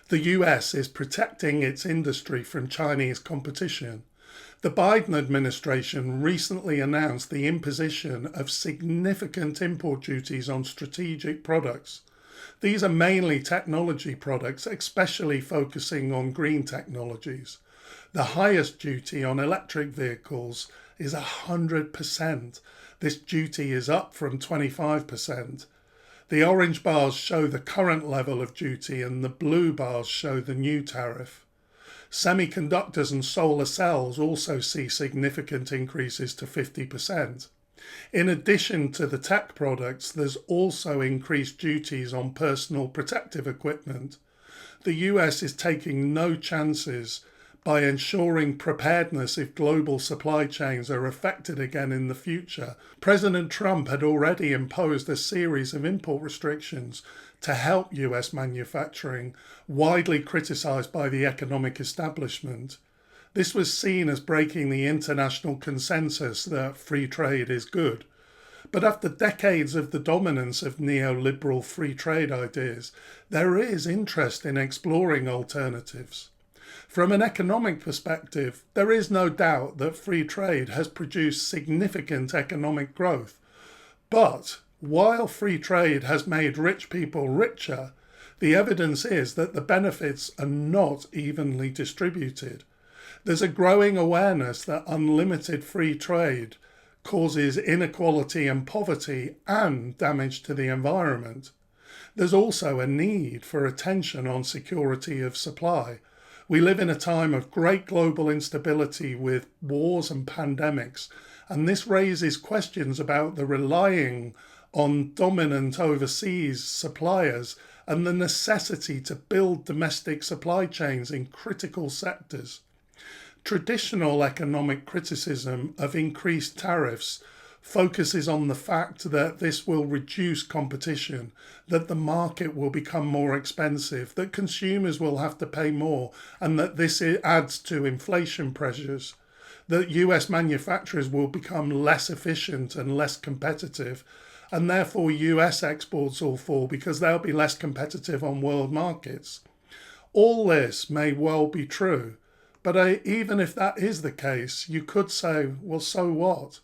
The US is protecting its industry from Chinese competition. The Biden administration recently announced the imposition of significant import duties on strategic products. These are mainly technology products, especially focusing on green technologies. The highest duty on electric vehicles is 100%. This duty is up from 25%. The orange bars show the current level of duty and the blue bars show the new tariff. Semiconductors and solar cells also see significant increases to 50%. In addition to the tech products, there's also increased duties on personal protective equipment. The US is taking no chances by ensuring preparedness if global supply chains are affected again in the future. President Trump had already imposed a series of import restrictions to help US manufacturing, widely criticised by the economic establishment. This was seen as breaking the international consensus that free trade is good. But after decades of the dominance of neoliberal free trade ideas, there is interest in exploring alternatives. From an economic perspective, there is no doubt that free trade has produced significant economic growth. But while free trade has made rich people richer, the evidence is that the benefits are not evenly distributed. There's a growing awareness that unlimited free trade causes inequality and poverty and damage to the environment. There's also a need for attention on security of supply. We live in a time of great global instability with wars and pandemics, and this raises questions about the relying on dominant overseas suppliers and the necessity to build domestic supply chains in critical sectors. Traditional economic criticism of increased tariffs focuses on the fact that this will reduce competition, that the market will become more expensive, that consumers will have to pay more, and that this adds to inflation pressures, that US manufacturers will become less efficient and less competitive, and therefore US exports will fall because they'll be less competitive on world markets. All this may well be true, but even if that is the case, you could say, well, so what?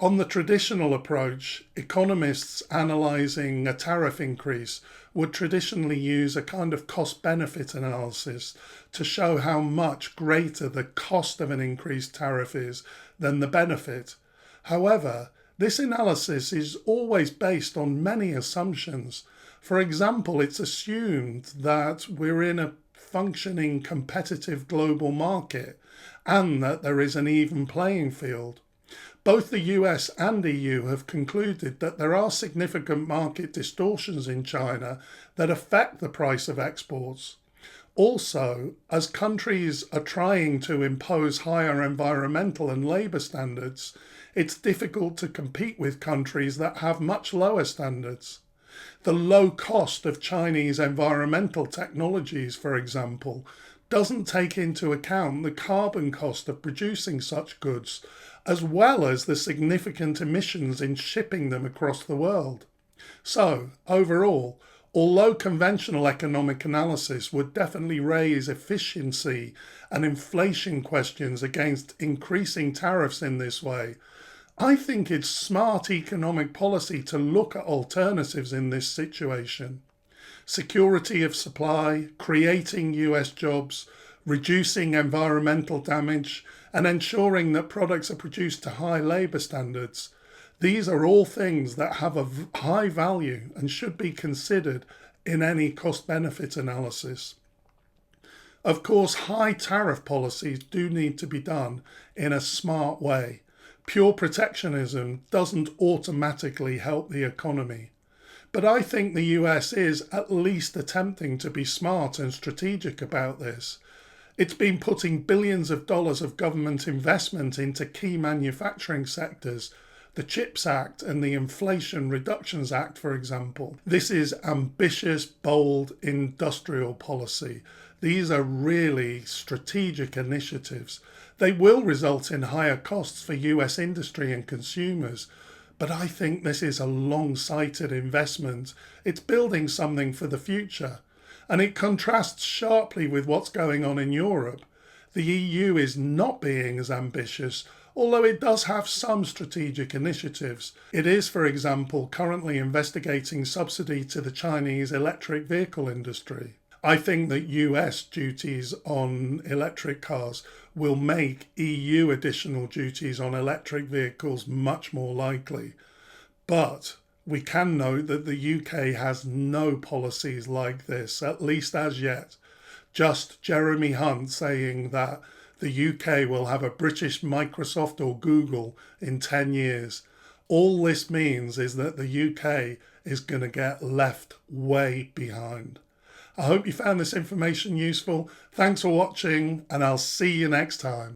On the traditional approach, economists analysing a tariff increase would traditionally use a kind of cost-benefit analysis to show how much greater the cost of an increased tariff is than the benefit. However, this analysis is always based on many assumptions. For example, it's assumed that we're in a functioning competitive global market and that there is an even playing field. Both the US and EU have concluded that there are significant market distortions in China that affect the price of exports. Also, as countries are trying to impose higher environmental and labour standards, it's difficult to compete with countries that have much lower standards. The low cost of Chinese environmental technologies, for example, doesn't take into account the carbon cost of producing such goods, as well as the significant emissions in shipping them across the world. So, overall, although conventional economic analysis would definitely raise efficiency and inflation questions against increasing tariffs in this way, I think it's smart economic policy to look at alternatives in this situation. Security of supply, creating US jobs, reducing environmental damage, and ensuring that products are produced to high labour standards. These are all things that have a high value and should be considered in any cost-benefit analysis. Of course, high tariff policies do need to be done in a smart way. Pure protectionism doesn't automatically help the economy. But I think the US is at least attempting to be smart and strategic about this. It's been putting billions of dollars of government investment into key manufacturing sectors, the CHIPS Act and the Inflation Reductions Act, for example. This is ambitious, bold industrial policy. These are really strategic initiatives. They will result in higher costs for US industry and consumers, but I think this is a long-sighted investment. It's building something for the future. And it contrasts sharply with what's going on in Europe. The EU is not being as ambitious, although it does have some strategic initiatives. It is, for example, currently investigating subsidy to the Chinese electric vehicle industry. I think that US duties on electric cars will make EU additional duties on electric vehicles much more likely. But we can note that the UK has no policies like this, at least as yet. Just Jeremy Hunt saying that the UK will have a British Microsoft or Google in 10 years. All this means is that the UK is going to get left way behind. I hope you found this information useful. Thanks for watching, and I'll see you next time.